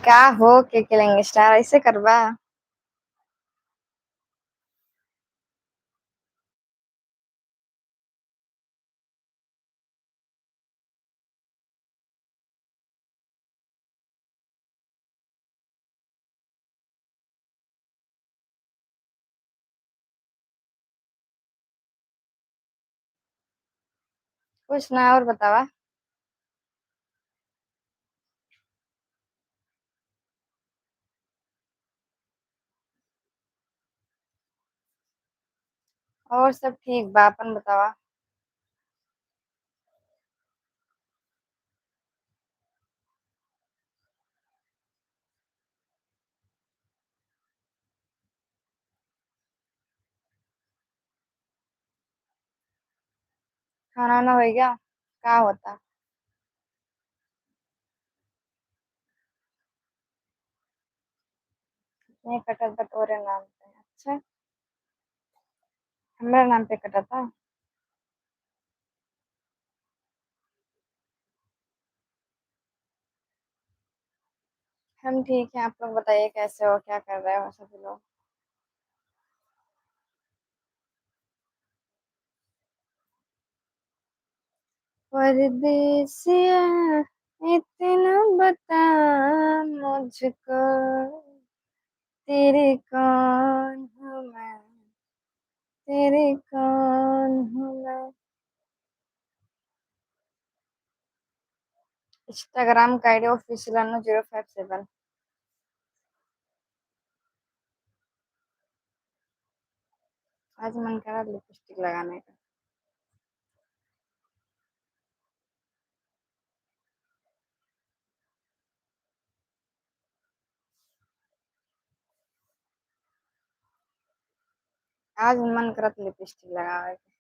क्या हो के खेलेंगे स्टार ऐसे करवा। कुछ ना और बतावा। और सब ठीक बा, अपन बतावा। खाना वाना हो गया? क्या होता? नहीं कटत बा तोरे नाम पे। अच्छा, हमारे नाम पे कटा था। हम ठीक हैं, आप लोग बताइए कैसे हो, क्या कर रहे हो सभी लोग। परदेसिया इतना बता मुझको, तेरे कौन हूँ मैं, तेरे कौन हूँ मैं। इंस्टाग्राम का आईडी ऑफिशियल 057। आज मन करा लिपस्टिक लगाने का। आज मन करत लिपस्टिक लगावे के।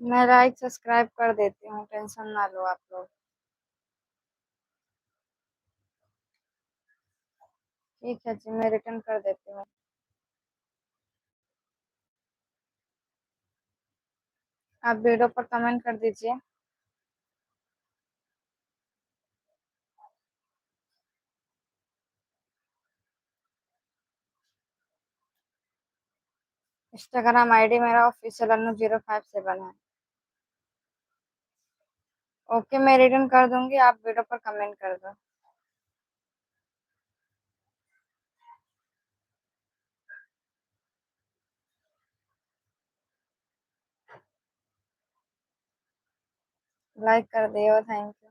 मैं लाइक सब्सक्राइब कर देती हूँ, टेंशन ना लो आप लोग। ठीक है जी, मैं रिटर्न कर देती हूँ। आप वीडियो पर कमेंट कर दीजिए। इंस्टाग्राम आईडी मेरा ऑफिशियल 057 है। ओके, मैं रिटर्न कर दूंगी, आप वीडियो पर कमेंट कर दो। लाइक कर दियो, thank you.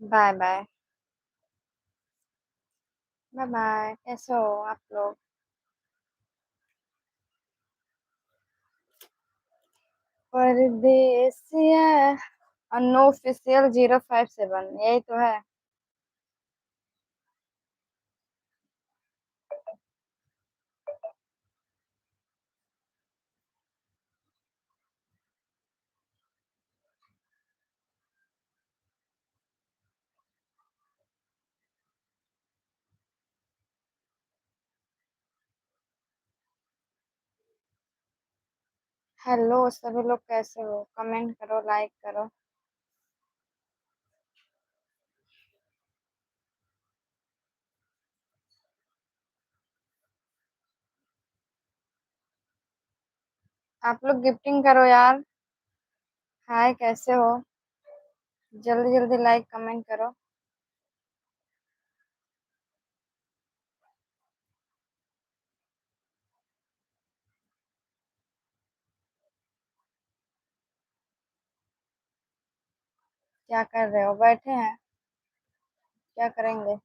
Bye bye. Bye bye, कैसे हो आप लोग? परदेसिया अनऑफिशियल 057 यही तो है। हेलो सभी लोग, कैसे हो? कमेंट करो, लाइक करो। आप लोग गिफ्टिंग करो यार। हाय, कैसे हो? जल्दी जल्दी लाइक कमेंट करो। क्या कर रहे हो? बैठे हैं। क्या करेंगे?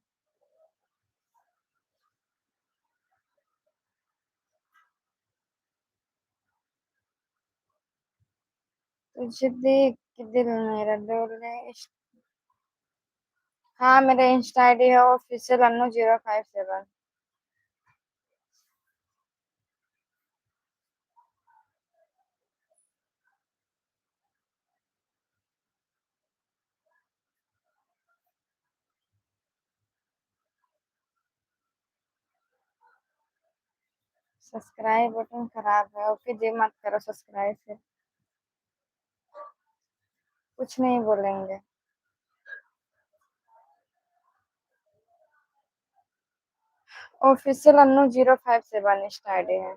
तुझे देख के दिल मेरा डोले हाँ, मेरा इंस्टा आईडी है ऑफिशियल अन्नू 057। सब्सक्राइब बटन खराब है, ओके जी, मत करो सब्सक्राइब फिर। कुछ नहीं बोलेंगे। ऑफिशियल अन्नू 057 इंस्टा आईडी है।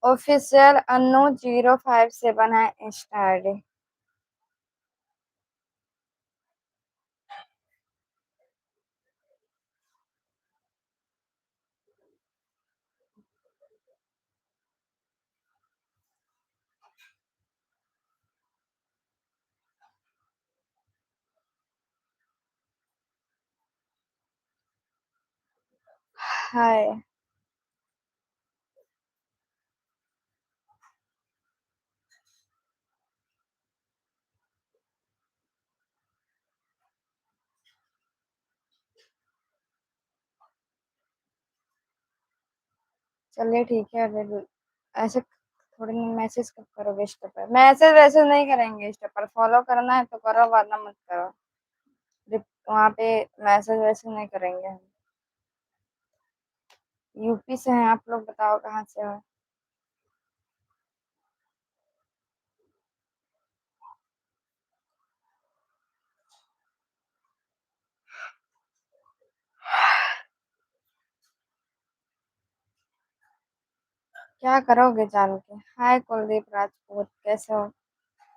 ऑफिशियल अन्नू 057 है इंस्टा आईडी। हाय। चलिए ठीक है, अभी ऐसे थोड़ी मैसेज कब करोगे इंस्टा पर? मैसेज वैसे नहीं करेंगे, इंस्टा पर फॉलो करना है तो करो, वरना मत करो। वहाँ पे मैसेज वैसे नहीं करेंगे हम। यूपी से हैं आप लोग, बताओ कहाँ से हो? क्या करोगे जान के? हाय कुलदीप राजपूत, कैसे हो?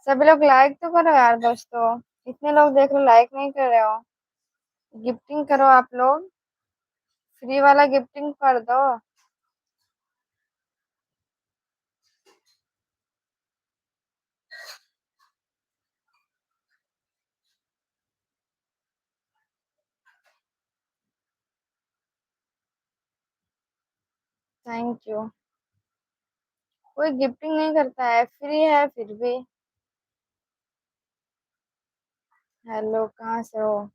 सभी लोग लाइक तो करो यार दोस्तों। इतने लोग देख लो, लाइक नहीं कर रहे हो। गिफ्टिंग करो आप लोग। फ्री वाला गिफ्टिंग कर दो। Thank you. कोई गिफ्टिंग नहीं करता है, फ्री है फिर भी। हेलो, कहाँ से हो?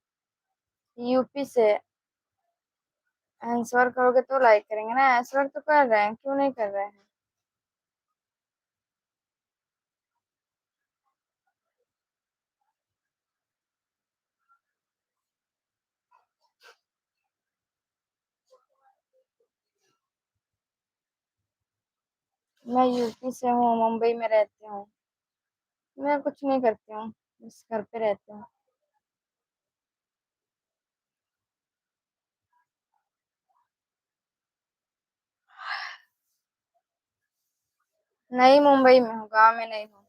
यूपी से। आंसर करोगे तो लाइक करेंगे ना, आंसर तो कर रहे हैं, क्यों नहीं कर रहे हैं? मैं यूपी से हूँ, मुंबई में रहती हूँ। मैं कुछ नहीं करती हूँ, बस घर पे रहती हूँ। नहीं, मुंबई में हूँ, गाँव में नहीं हूँ।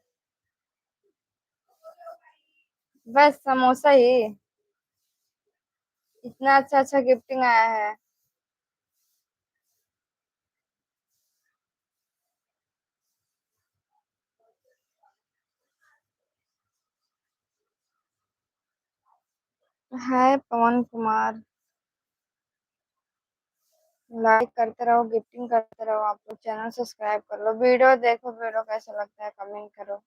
बस समोसा ही? इतना अच्छा अच्छा गिफ्टिंग आया है। हाय पवन कुमार। लाइक करते रहो, गिफ्टिंग करते रहो, आप लोग चैनल सब्सक्राइब कर लो, वीडियो देखो, वीडियो कैसा लगता है कमेंट करो।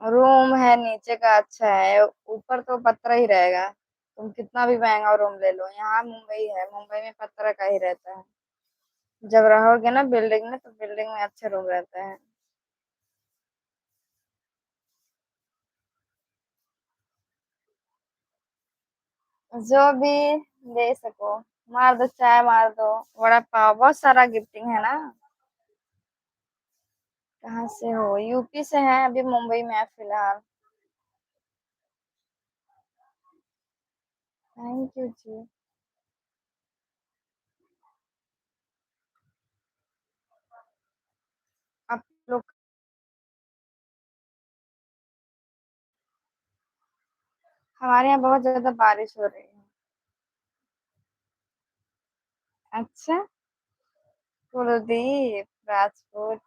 रूम है नीचे का अच्छा है, ऊपर तो पत्थर ही रहेगा। तुम कितना भी महंगा रूम ले लो, यहाँ मुंबई है, मुंबई में पत्थर का ही रहता है। जब रहोगे ना बिल्डिंग में तो बिल्डिंग में अच्छे रूम रहते हैं। जो भी दे सको, मार दो, चाय मार दो, वड़ा पाव, बहुत सारा गिफ्टिंग है ना। कहाँ से हो? यूपी से है, अभी मुंबई में है फिलहाल। थैंक यू जी। आप लोग। हमारे यहाँ बहुत ज्यादा बारिश हो रही है। अच्छा। कुलदीप राजपूत।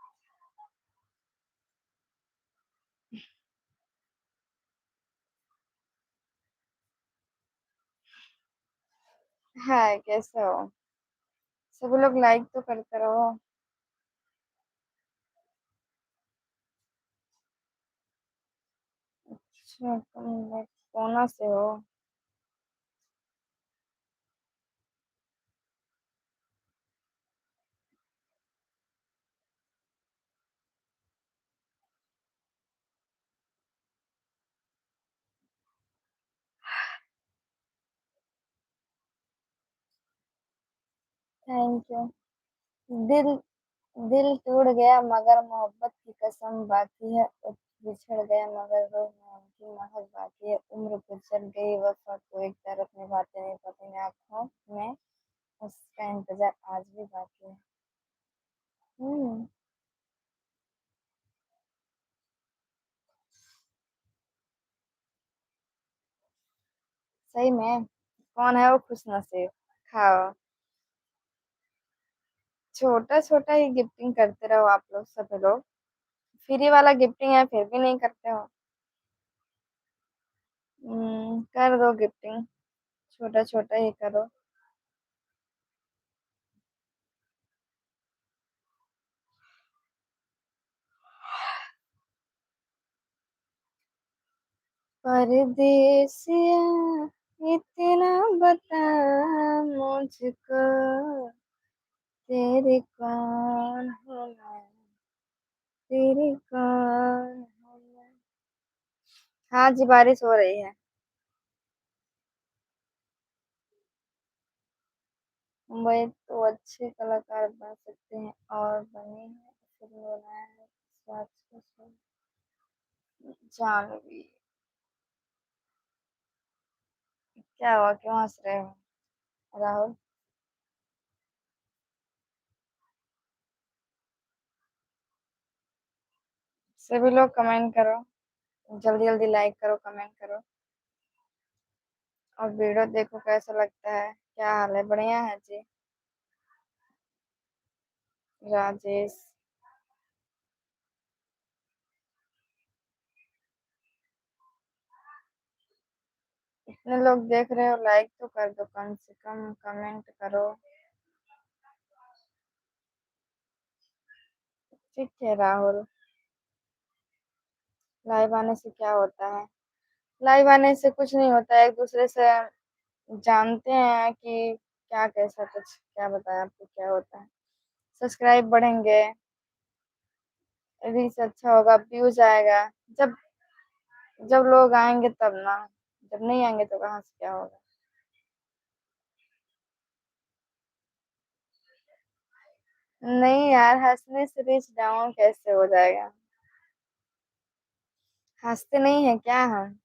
है कैसे हो? सभी लोग लाइक तो करते रहो। अच्छा, तुम कोना से हो? Thank you. दिल दिल टूट गया मगर मोहब्बत की कसम बाकी है, बिछड़ गया मगर रोज में उनकी महक बाकी है, उम्र गुजर गई वफा को एक तरफ निभाते नहीं पता आंखों में, उसका इंतजार आज भी बाकी है। हम्म। सही में? कौन है वो खुश नसीब? खाओ। छोटा छोटा ही गिफ्टिंग करते रहो आप लोग, सब लोग। फ्री वाला गिफ्टिंग है फिर भी नहीं करते हो। कर दो गिफ्टिंग। छोटा छोटा ही करो। परदेसिया इतना बता मुझको, तेरे कौन हूँ मैं, तेरे कौन हूँ मैं। हाँ जी, बारिश हो रही है। मुंबई तो अच्छे कलाकार बन सकते हैं और बने हैं, फिल्म बनाया है स्वाद को जानवी। क्या हुआ, क्यों हंस रहे हो राहुल? सभी लोग कमेंट करो, जल्दी जल्दी लाइक करो, कमेंट करो, और वीडियो देखो कैसा लगता है। क्या हाल है? बढ़िया है जी। राजेश। इतने लोग देख रहे हो, लाइक तो कर दो, कम से कम कमेंट करो। ठीक है राहुल। लाइव आने से क्या होता है? लाइव आने से कुछ नहीं होता है, एक दूसरे से जानते हैं कि क्या कैसा कुछ, क्या बताएं आपको क्या होता है। सब्सक्राइब बढ़ेंगे, रीच अच्छा होगा, व्यूज आएगा। जब जब लोग आएंगे तब ना, जब नहीं आएंगे तो कहाँ से क्या होगा। नहीं यार, हंसने से रीच डाउन कैसे हो जाएगा? हंसते नहीं है क्या हम?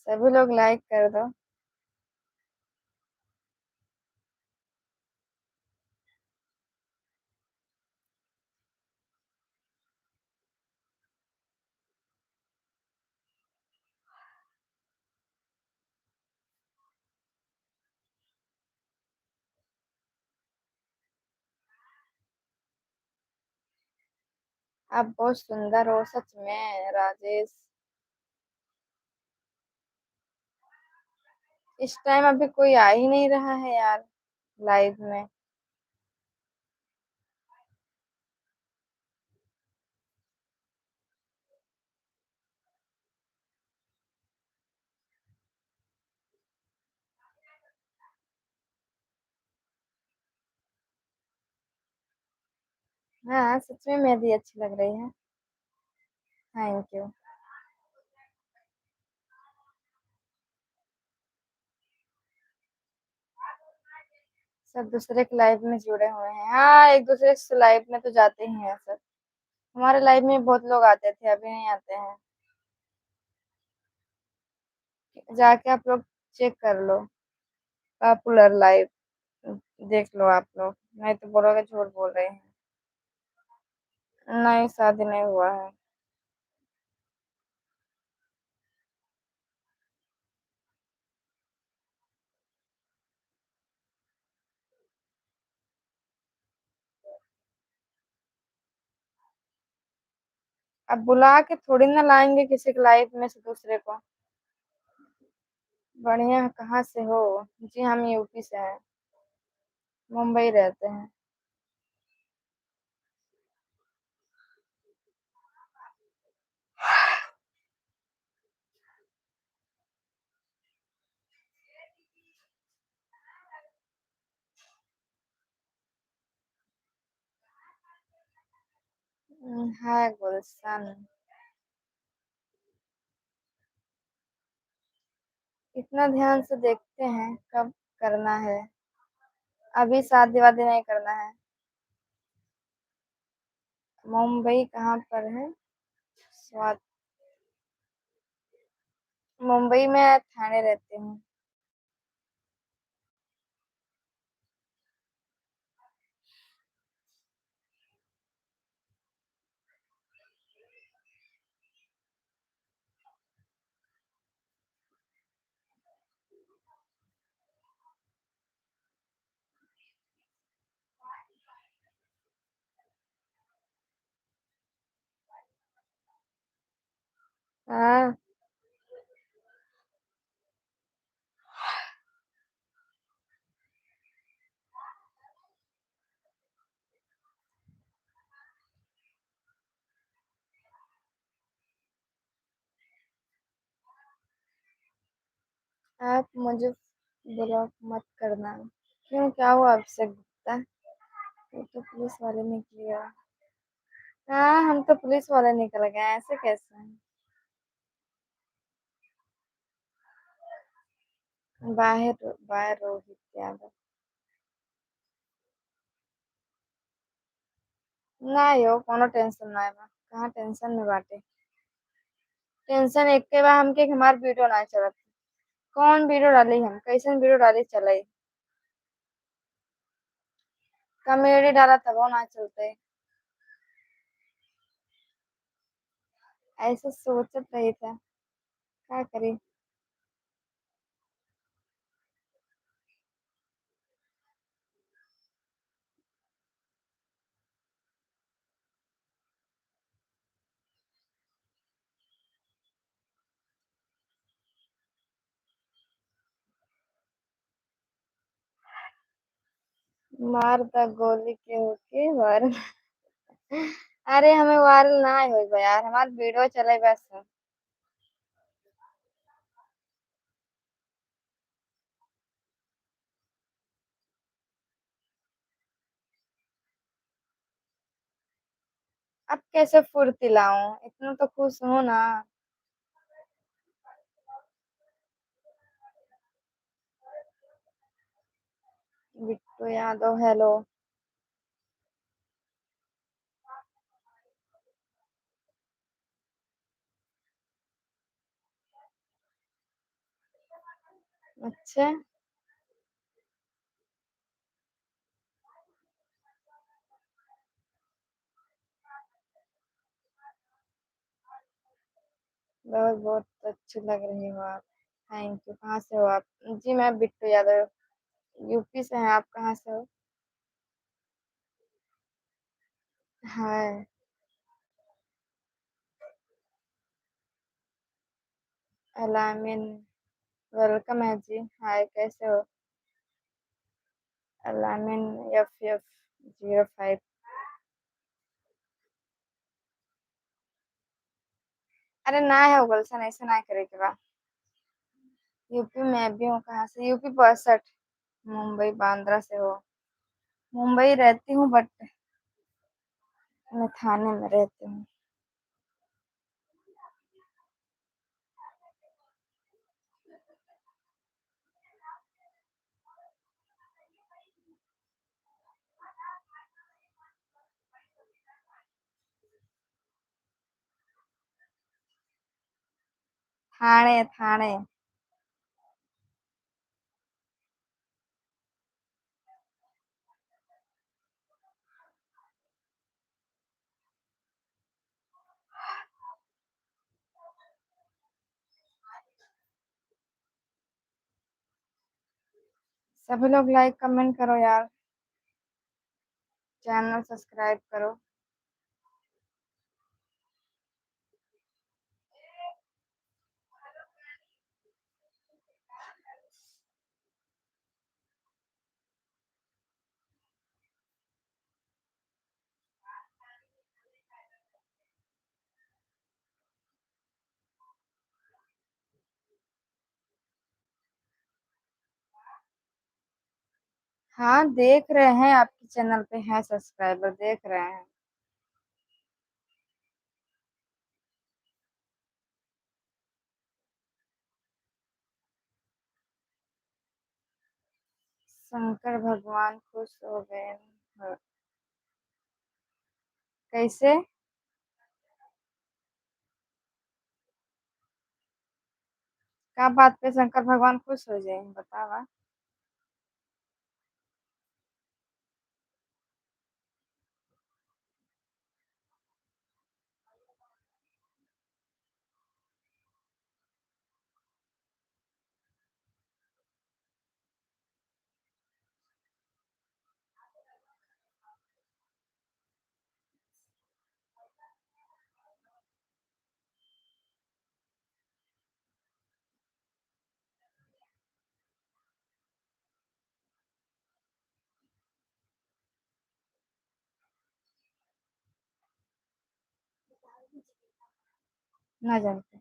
सभी लोग लाइक कर दो। आप बहुत सुंदर हो सच में राजेश। इस टाइम अभी कोई आ ही नहीं रहा है यार लाइव में। हाँ सच में मेहंदी अच्छी लग रही है। Thank you. सब दूसरे के लाइव में जुड़े हुए हैं, हाँ एक दूसरे से लाइव में तो जाते ही हैं सब। हमारे लाइव में बहुत लोग आते थे, अभी नहीं आते हैं। जाके आप लोग चेक कर लो। पॉपुलर लाइव देख लो आप लोग, नहीं तो बोलोगे झूठ बोल रहे हैं। नहीं शादी नहीं हुआ है। अब बुला के थोड़ी ना लाएंगे किसी के लाइफ में से दूसरे को। बढ़िया, कहाँ से हो? जी हम यूपी से हैं। मुंबई रहते हैं। हाय गुलशन। इतना ध्यान से देखते हैं कब करना है। अभी शादी वादी नहीं करना है। मुंबई कहाँ पर है? स्वात। मुंबई में थाने रहती हूँ। हाँ। आप मुझे ब्लॉक मत करना। क्यों, क्या हुआ अभिषेक गुप्ता? ये तो पुलिस वाले निकले हो। हाँ हम तो पुलिस वाले निकल गए, ऐसे कैसे? बाहर बाहर रोहित यादव। ना यो कोनो टेंशन ना है बा। कहाँ टेंशन में बाटे। टेंशन एक के बा हमके कि हमार वीडियो ना चलत। कौन वीडियो डाली, हम कैसन वीडियो डाली चले? कॉमेडी डाला तब वो ना चलते। ऐसे सोचत रही था, क्या करी। मार द गोली के होके वार। अरे हमें वायरल ना हो यार, हमार वीडियो चले बस। अब कैसे फुर्ती लाऊं, इतना तो खुश हूं ना। बिट्टू यादव हेलो। अच्छा। बहुत बहुत अच्छी लग रही हो आप। Thank you. कहाँ से हो आप? जी मैं बिट्टू यादव, यूपी से हैं। आप कहाँ से हो? हाय। अलामिन, वेलकम है जी। हाय, कैसे हो? अलामिन FF05। अरे ना है गुलशन, ऐसे ना करे के बा। यूपी में भी हूँ। कहाँ से? यूपी 62। मुंबई बांद्रा से हो? मुंबई रहती हूँ बट मैं थाने में रहती हूँ। थाने थाने। सभी लोग लाइक कमेंट करो यार। चैनल सब्सक्राइब करो। हाँ, देख रहे हैं, आपके चैनल पे है सब्सक्राइबर, देख रहे हैं। शंकर भगवान खुश हो गए। कैसे? क्या बात पे शंकर भगवान खुश हो जाए, बतावा। ना जानते।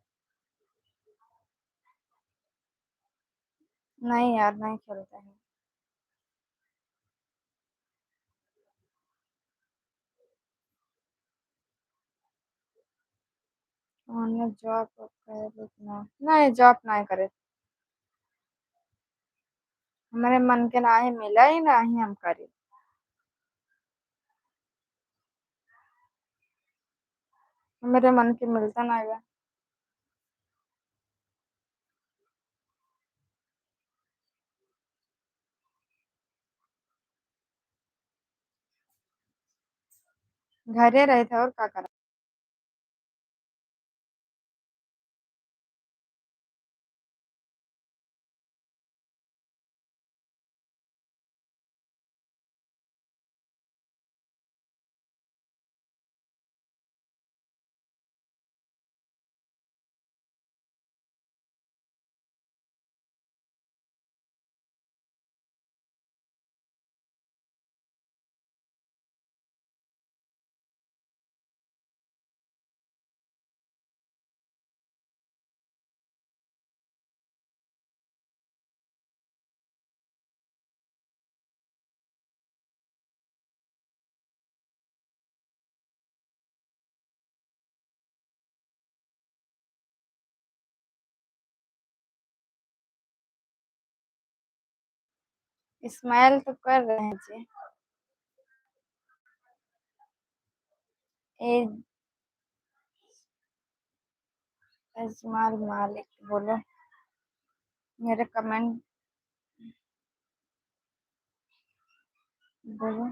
नहीं यार, नहीं खेलते हैं। हमने जॉब करे ना, नहीं जॉब नहीं करे। हमारे मन के ना ही मिला ही ना ही हम करे। मेरे मन के मिलता ना है। घरे रहे थे और क्या करा। स्माइल तो कर रहे हैं जी। ए अजमाल मालिक बोलो। मेरे कमेंट बोलो।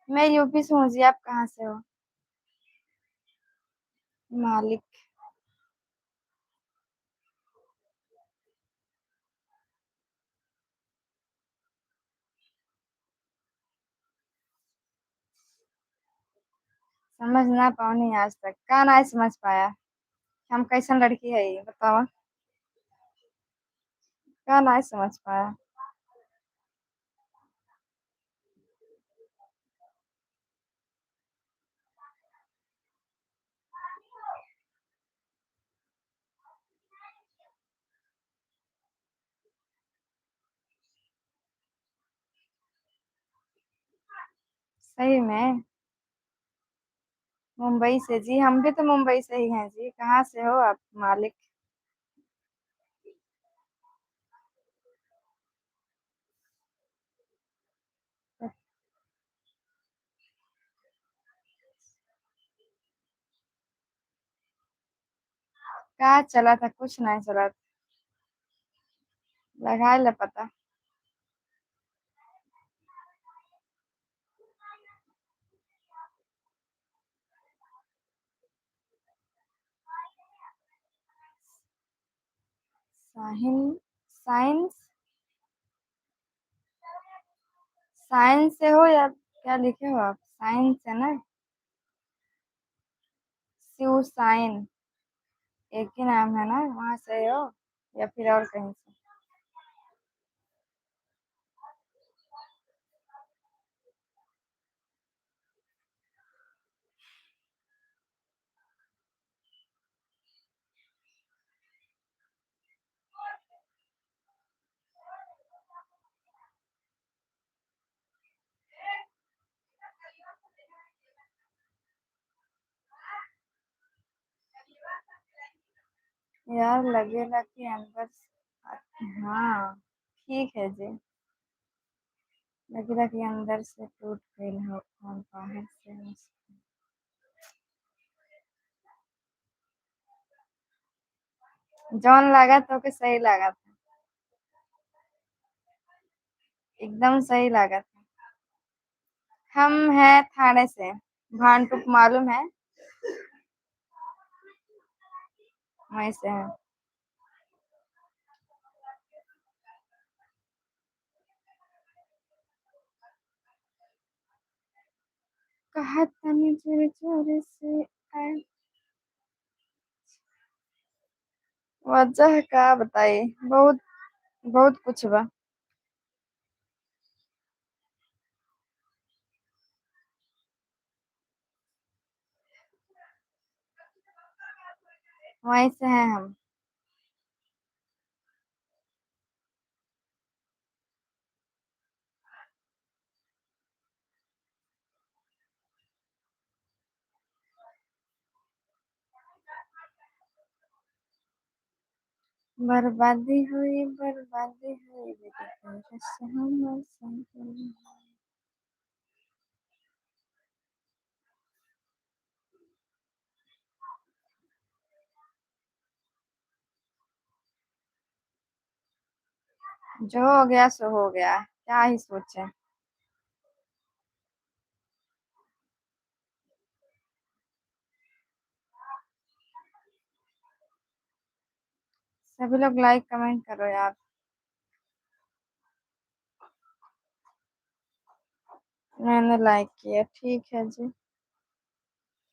मैं यूपी से हूँ जी, आप कहाँ से हो? मालिक। समझ ना पाऊनी आज तक, क्या ना समझ पाया। हम कैसन लड़की है ये बताओ। क्या नहीं समझ पाया। सही में। मुंबई से जी, हम भी तो मुंबई से ही हैं जी। कहाँ से हो आप मालिक? क्या चला था? कुछ नहीं चला था। लगा ले पता। साहिन। साइंस। साइंस से हो या क्या लिखे हो आप? साइंस है ना? शिव साइन। एक ही नाम है ना? वहां से हो या फिर और कहीं से? यार लगेगा कि अंदर हाँ। ठीक है जी। लगेगा कि अंदर से टूट गई हो और बाहर से जौन लगा तो के सही लगा था। एकदम सही लगा था। हम हैं थाने से। भांटुप मालूम है? वहीं से है। कहा तनी चोरी चोरी से आए। वजह का बताई। बहुत बहुत कुछ बा। वहीं से हैं हम। बर्बादी हुई बेटी तेरे से हमर संग। जो हो गया सो हो गया, क्या ही सोचे। सभी लोग लाइक कमेंट करो यार। मैंने लाइक किया, ठीक है जी।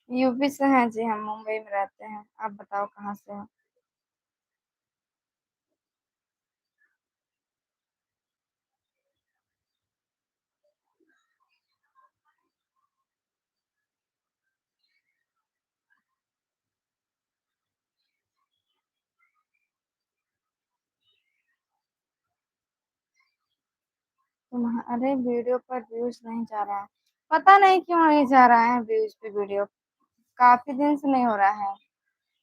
यूपी से हैं जी, हम मुंबई में रहते हैं। आप बताओ कहाँ से हो? तुम्हारे वीडियो पर व्यूज नहीं जा रहा है। पता नहीं क्यों नहीं जा रहा है व्यूज पे वीडियो। काफी दिन से नहीं हो रहा है।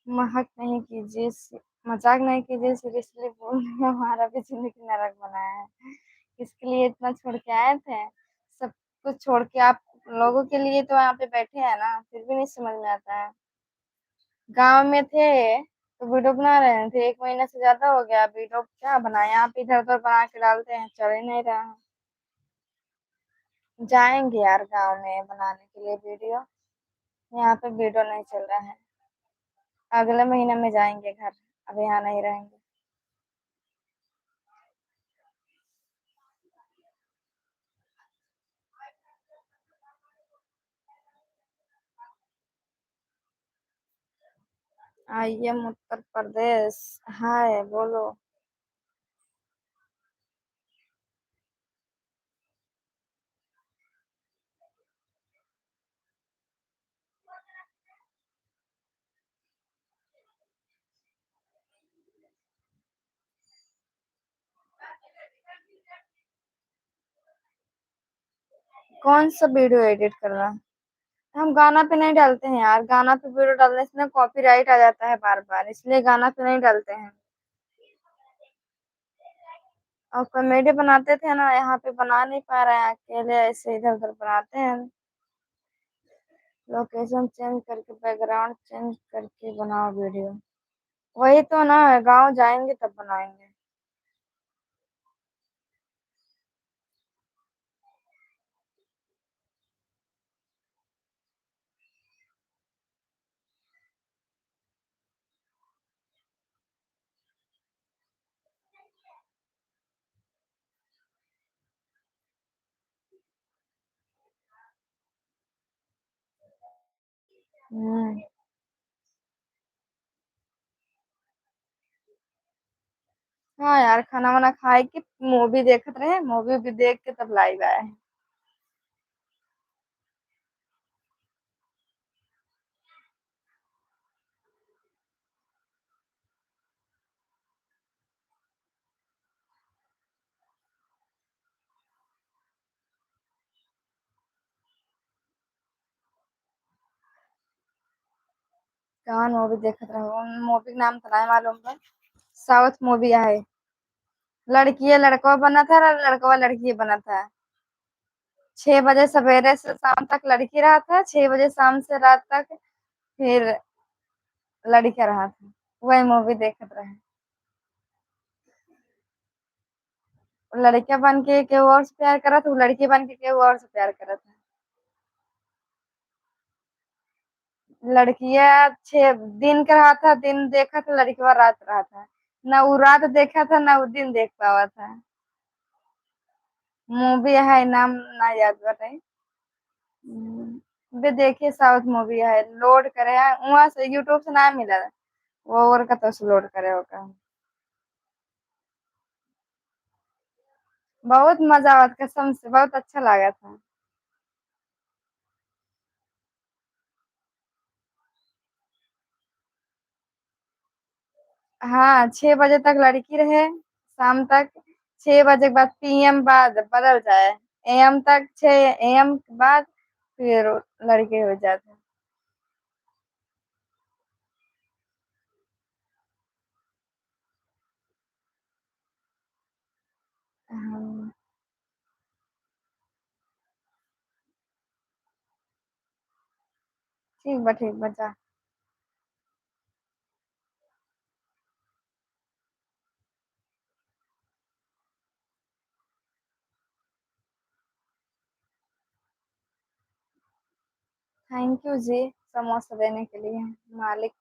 महक नहीं कीजिए मजाक नहीं कीजिए, सीरियसली बोल रही हूँ, हमारा भी जिंदगी नरक बनाया है। किसके लिए इतना छोड़ के आए थे? सब कुछ छोड़ के आप लोगों के लिए तो यहाँ पे बैठे हैं ना, फिर भी नहीं समझ में आता है। गांव में थे तो वीडियो बना रहे थे, 1 महीना से ज्यादा हो गया। वीडियो क्या बनाए? आप इधर उधर बना के डालते हैं, चल ही नहीं रहा है। जाएंगे यार गांव में बनाने के लिए वीडियो। यहाँ पे वीडियो नहीं चल रहा है। अगले महीने में जाएंगे घर। अब यहाँ नहीं रहेंगे। I am Uttar Pradesh. हाय बोलो। कौन सा वीडियो एडिट कर रहा है? हम गाना पे नहीं डालते हैं यार, गाना पे वीडियो डालने से ना कॉपीराइट आ जाता है बार बार, इसलिए गाना पे नहीं डालते हैं। और कॉमेडी बनाते थे ना, यहाँ पे बना नहीं पा रहे हैं, अकेले ऐसे इधर उधर बनाते हैं। लोकेशन चेंज करके, बैकग्राउंड चेंज करके बनाओ वीडियो। वही तो ना, गांव जाएंगे तब बनाएंगे। हम्म। हाँ यार, खाना वाना खाए के मूवी देखते रहे, मूवी भी देख के तब लाइव आए। कौन मूवी देखते रहो? मूवी का नाम तो नहीं मालूम है। साउथ मूवी है। लड़की लड़का बना था, लड़का लड़की बना था। 6 बजे सवेरे से शाम तक लड़की रहा था, 6 बजे शाम से रात तक फिर लड़का रहा था। वही मूवी देखते रहे। लड़का बन के केहू और से प्यार करा था, वो लड़की बन के केहू और से प्यार करा था। लड़किया 6 दिन का रहा था, दिन देखा था, लड़का रात रहा था। ना वो रात देखा था, ना वो दिन देख पावा था। मूवी है, नाम ना याद बताई। वे देखिए, साउथ मूवी है, लोड करे हैं वहां से, यूट्यूब से ना मिला। वो और का तो लोड करे होगा। बहुत मजा आया, कसम से बहुत अच्छा लगा था। हाँ, 6 बजे तक लड़की रहे, शाम तक। 6 बजे के बाद पीएम बाद बदल जाए, एम तक, 6 AM के बाद फिर लड़के हो जाते। हाँ, ठीक बा जा। थैंक यू जी, समोसा देने के लिए। मालिक।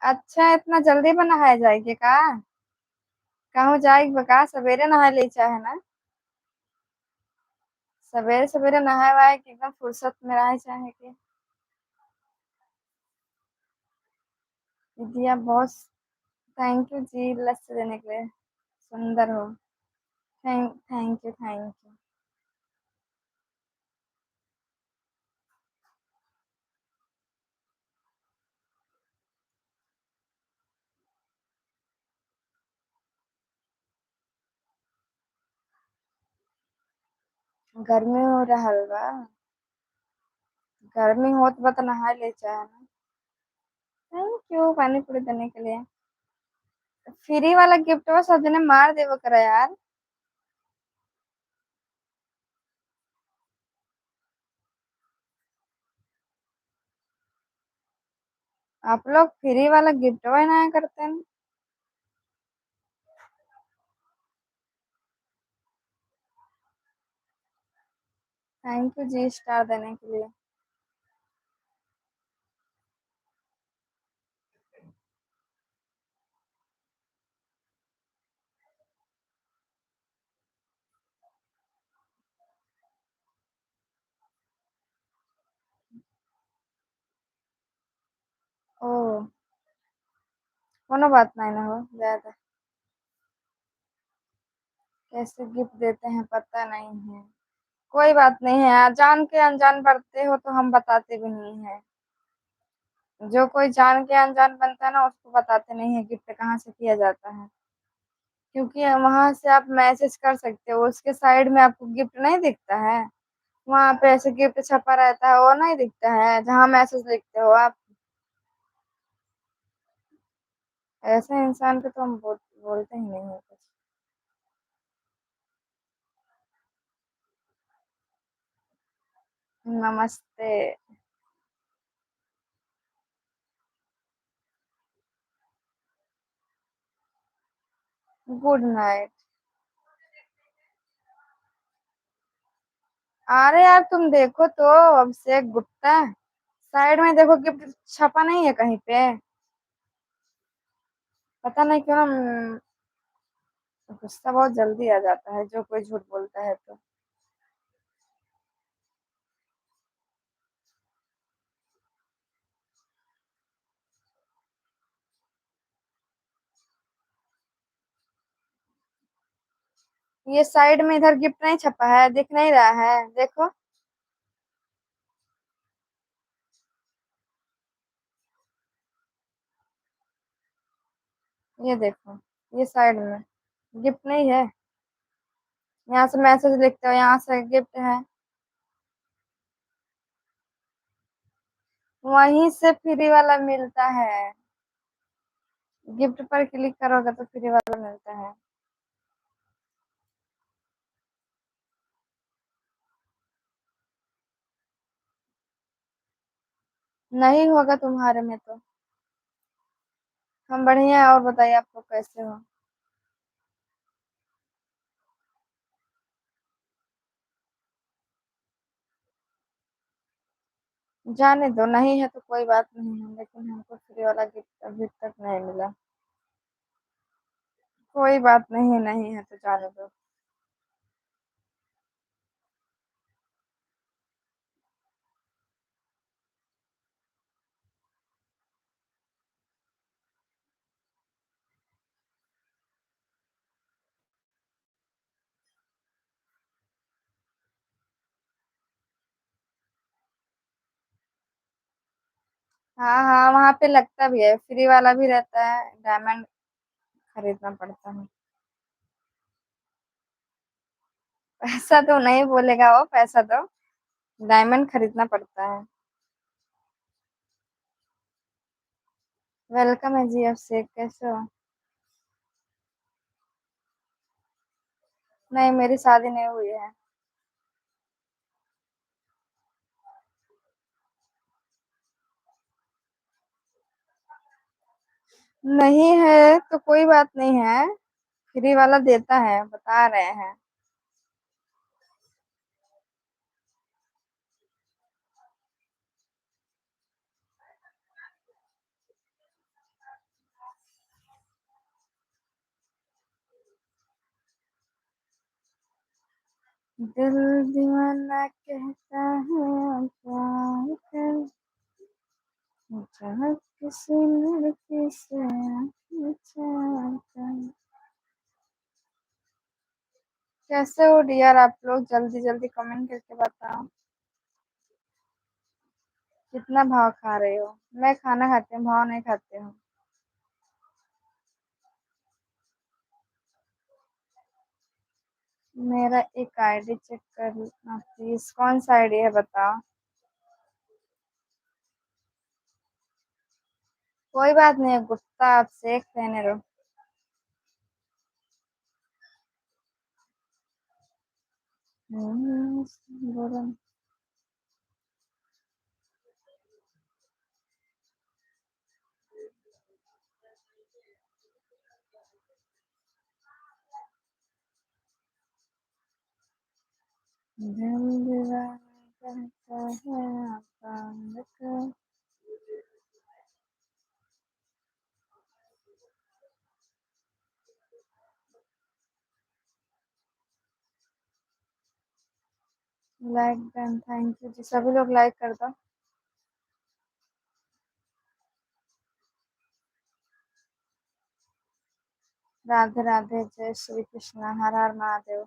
अच्छा, इतना जल्दी बना है जाएगी का? कहूँ जाएगी बका, सवेरे नहा ले चाहे ना। सवेरे सवेरे नहाए वाए के एकदम फुर्सत में रहे चाहे के। दीदी आप बहुत। थैंक यू जी, लस्सी देने के लिए। सुंदर हो। Thank you, thank you. गर्मी हो रहा बा। गर्मी होत बा तो नहा ले चाहे ना। थैंक यू पानी पूरी देने के लिए। फ्री वाला गिफ्ट वो सब जने मार देवो करा यार। आप लोग फ्री वाला गिफ्ट ना करते हैं। थैंक यू जी, स्टार देने के लिए। कोनो बात नहीं ना हो ज्यादा। कैसे गिफ्ट देते हैं पता नहीं है। कोई बात नहीं है, जान के अनजान बढ़ते हो तो हम बताते भी नहीं है। जो कोई जान के अनजान बनता है ना उसको बताते नहीं है गिफ्ट कहाँ से किया जाता है। क्योंकि वहां से आप मैसेज कर सकते हो, उसके साइड में आपको गिफ्ट नहीं दिखता है। वहां पे ऐसे गिफ्ट छपा रहता है, वो नहीं दिखता है जहाँ मैसेज लिखते हो आप। ऐसे इंसान को तो हम बोलते ही नहीं है कुछ। नमस्ते। Good night. अरे यार तुम देखो तो, अभिषेक गुप्ता, साइड में देखो गिफ्ट छपा नहीं है कहीं पे। पता नहीं क्यों ना गुस्सा बहुत जल्दी आ जाता है जो कोई झूठ बोलता है तो। ये साइड में इधर गिफ्ट नहीं छपा है, दिख नहीं रहा है, देखो। ये देखो, ये साइड में गिफ्ट नहीं है। यहाँ से मैसेज लिखते हो, यहाँ से गिफ्ट है। वहीं से फ्री वाला मिलता है। गिफ्ट पर क्लिक करोगे तो फ्री वाला मिलता है। नहीं होगा तुम्हारे में तो। हम बढ़िया हैं, और बताइए आपको कैसे हो। जाने दो, नहीं है तो कोई बात नहीं है, लेकिन हमको फ्री वाला गिफ्ट अभी तक नहीं मिला। कोई बात नहीं है, नहीं है तो जाने दो। हाँ हाँ, वहाँ पे लगता भी है, फ्री वाला भी रहता है, डायमंड खरीदना पड़ता है। पैसा तो नहीं बोलेगा वो, पैसा तो डायमंड खरीदना पड़ता है। वेलकम है जी, अभिषेक कैसे हो। नहीं, मेरी शादी नहीं हुई है। नहीं है तो कोई बात नहीं है, फ्री वाला देता है, बता रहे हैं। दिल दीवाना कहता है प्यार कर, जहाँ किसी लड़की से चाहता है। कैसे हो डियर आप लोग, जल्दी जल्दी कमेंट करके बताओ। कितना भाव खा रहे हो। मैं खाना खाती हूँ, भाव नहीं खाती हूँ। मेरा एक आईडी चेक करना प्लीज, कौन सा आईडी है बताओ। कोई बात नहीं है गुप्ता, आप सेफ रहने दो। बोलो। दिल दीवाना कहता है आपका। लाइक डन, थैंक यू जी, सभी लोग लाइक कर दो। राधे राधे, जय श्री कृष्णा, हर हर महादेव।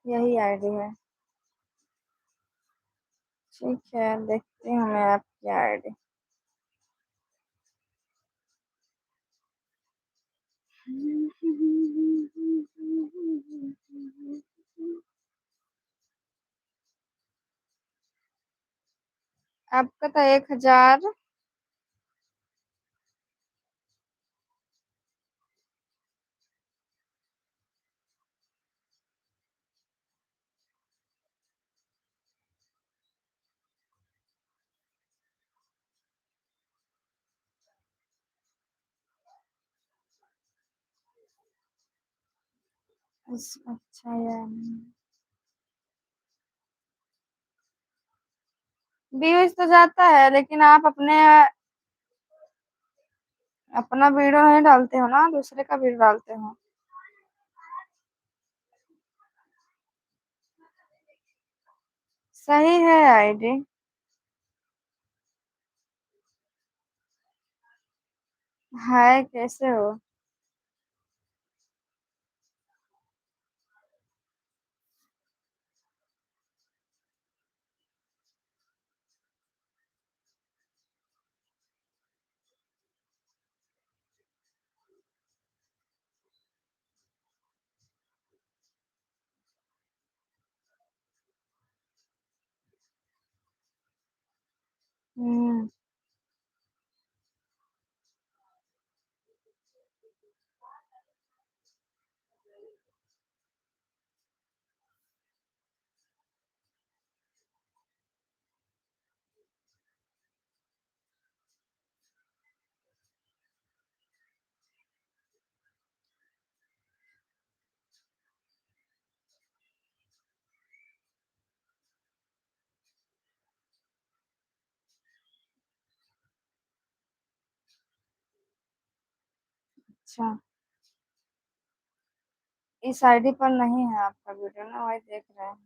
यही आईडी है। ठीक है, देखती हूँ मैं आपकी आईडी। आपका तो 1000। अच्छा यार, व्यूज तो जाता है लेकिन आप अपना वीडियो नहीं डालते हो ना, दूसरे का वीडियो डालते हो। सही है आईडी। हाय, कैसे हो? हम्म। अच्छा, इस आईडी पर नहीं है आपका वीडियो ना, वही देख रहे हैं।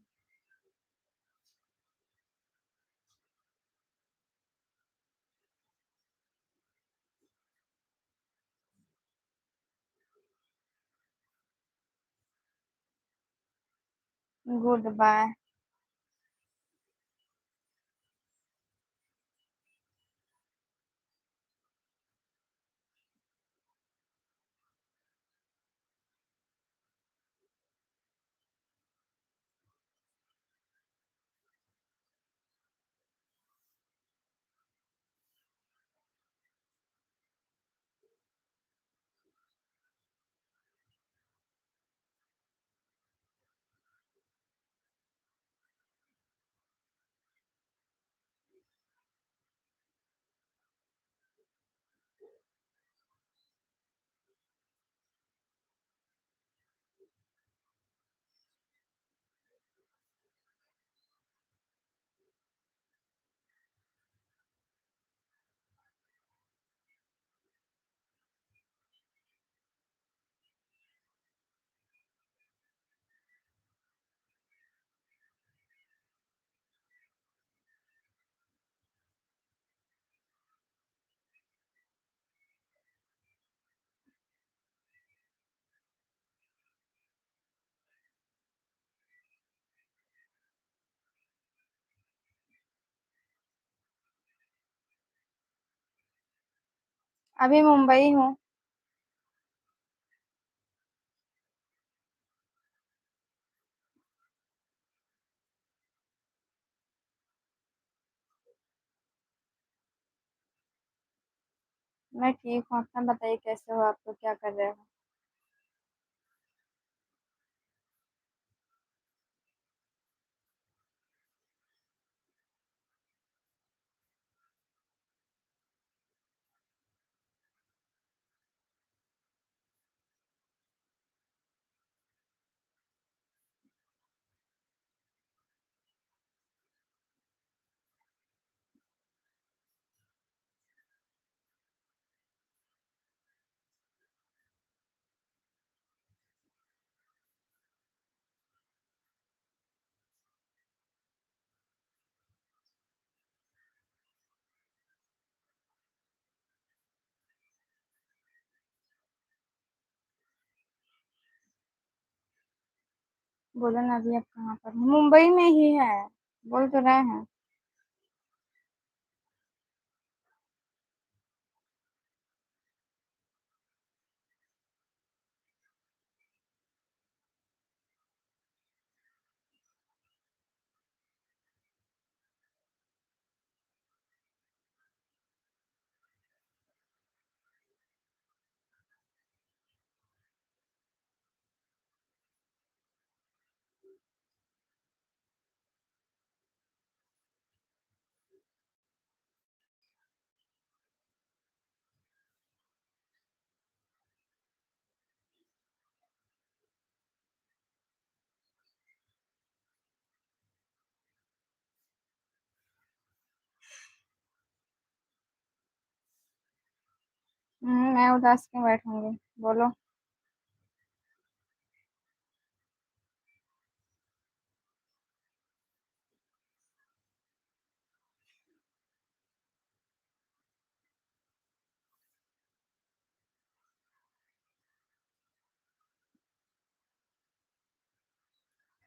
Goodbye. अभी मुंबई हूँ। मैं ठीक हूँ, अपना बताइए कैसे हो, आप तो क्या कर रहे हो? बोलो ना, अभी आप कहाँ पर हो? मुंबई में ही है। बोल तो रहे हैं। मैं उदास क्यों बैठूंगी? बोलो।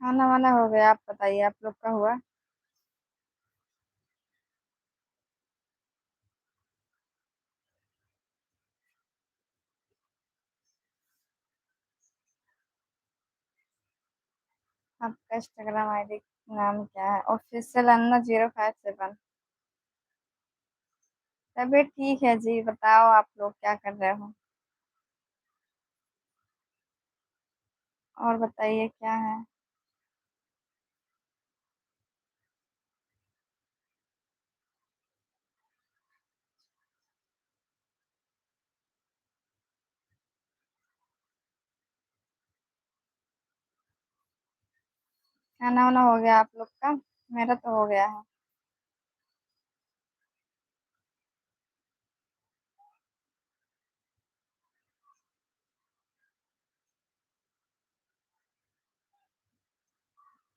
खाना वाना हो गया, आप बताइए, आप लोग का हुआ? आपका इंस्टाग्राम आईडी नाम क्या है? ऑफिशियल अन्ना 057। तबीयत ठीक है जी। बताओ आप लोग क्या कर रहे हो? और बताइए क्या है? खाना वाना हो गया आप लोग का? मेरा तो हो गया है।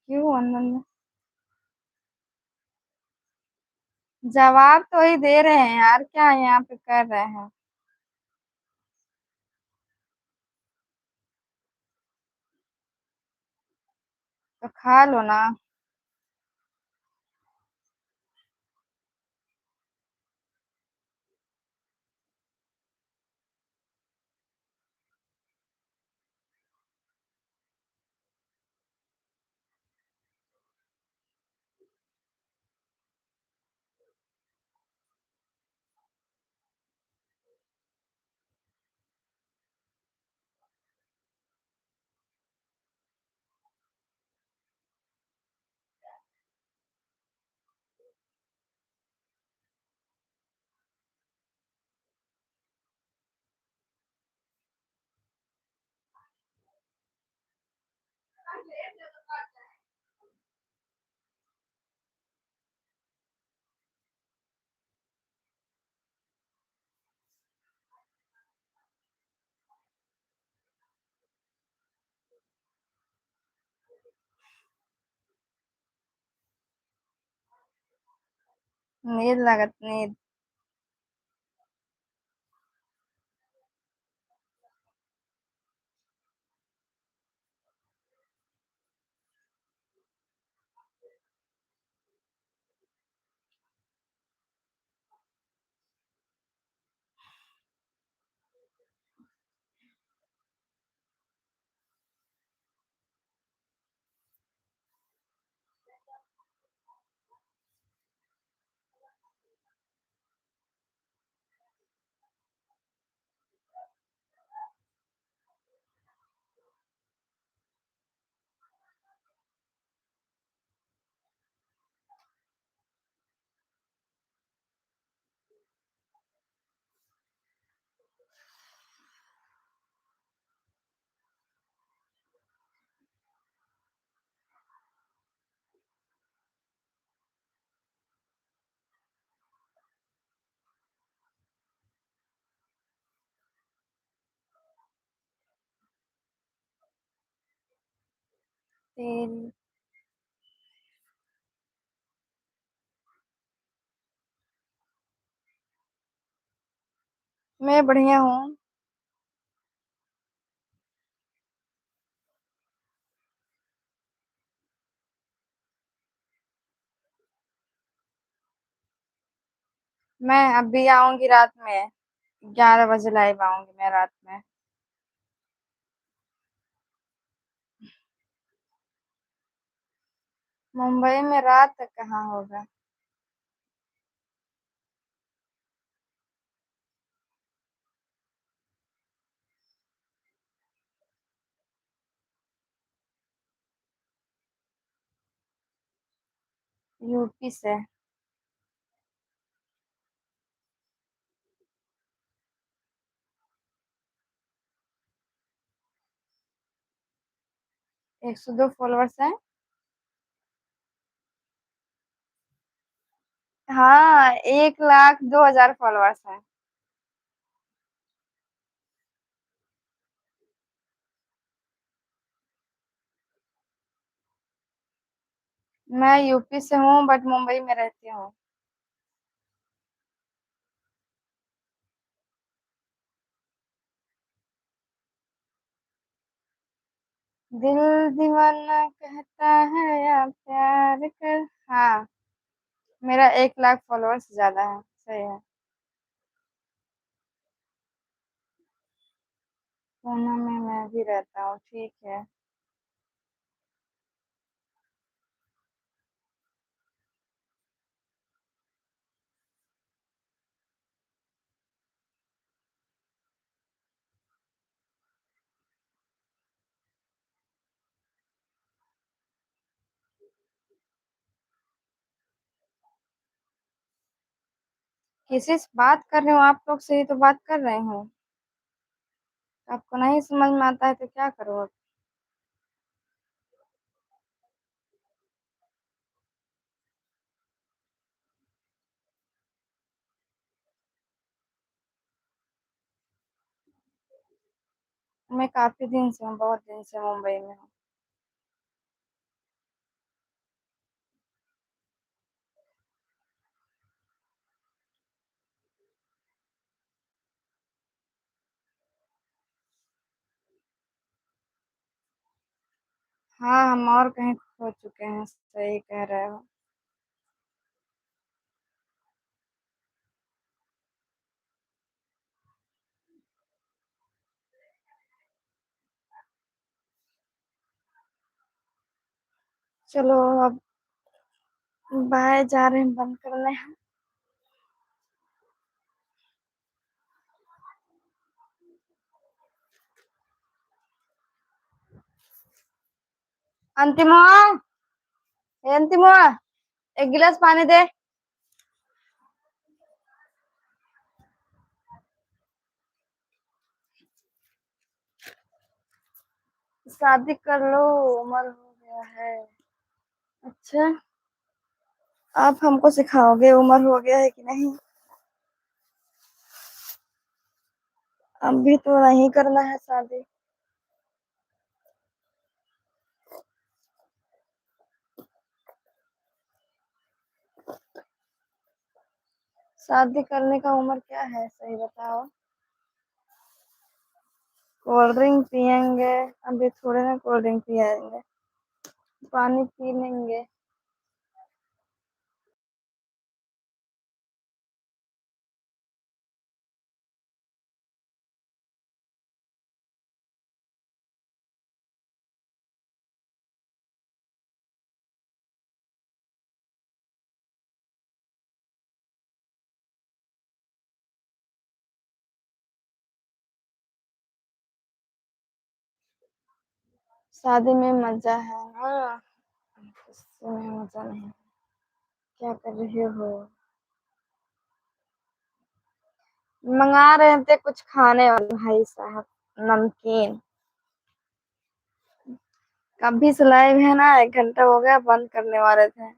क्यों अनबन? जवाब तो ही दे रहे हैं यार, क्या यहाँ पे कर रहे हैं? तो खा लो ना। नींद लागत नींद। तेरी। मैं बढ़िया हूँ। मैं अभी आऊंगी रात में। 11 बजे लाइव आऊंगी मैं रात में। मुंबई में रात तक कहाँ होगा। यूपी से। 102 फॉलोअर्स हैं। हाँ, 1,02,000 फॉलोअर्स हैं। मैं यूपी से हूँ बट मुंबई में रहती हूँ। दिल दीवाना कहता है या प्यार कर। हाँ, मेरा 1,00,000 फॉलोअर्स ज्यादा है, सही है। पूना में मैं भी रहता हूँ, ठीक है। किसी से बात कर रही हूँ, आप लोग से ही तो बात कर रही हूँ। आपको नहीं समझ में आता है तो क्या करो अब। मैं काफी दिन से हूँ, बहुत दिन से मुंबई में हूँ। हाँ, हम और कहीं खो चुके हैं, सही कह रहे हो। चलो अब बाय, जा रहे हैं बंद करने। अंतिमा, ए अंतिमा, एक गिलास पानी दे। शादी कर लो, उम्र हो गया है। अच्छा, आप हमको सिखाओगे उम्र हो गया है कि नहीं। अभी तो नहीं करना है शादी। शादी करने का उम्र क्या है, सही बताओ। कोल्ड ड्रिंक पियेंगे। अभी थोड़े ना कोल्ड ड्रिंक पियेंगे। पानी पी लेंगे। शादी में मजा है ना, इसमें मजा नहीं। क्या कर रहे हो। मंगा रहे थे कुछ खाने वाले भाई साहब, नमकीन। कभी से लाइव है ना, 1 घंटा हो गया, बंद करने वाले थे।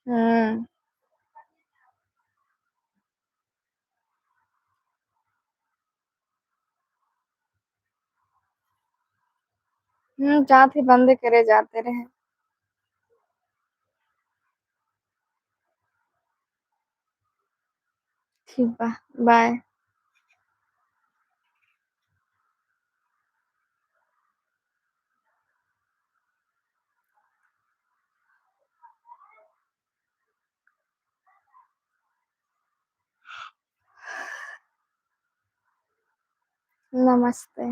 हम्म। जाते बंद करे जाते रहे। ठीक बा। बाय। नमस्ते।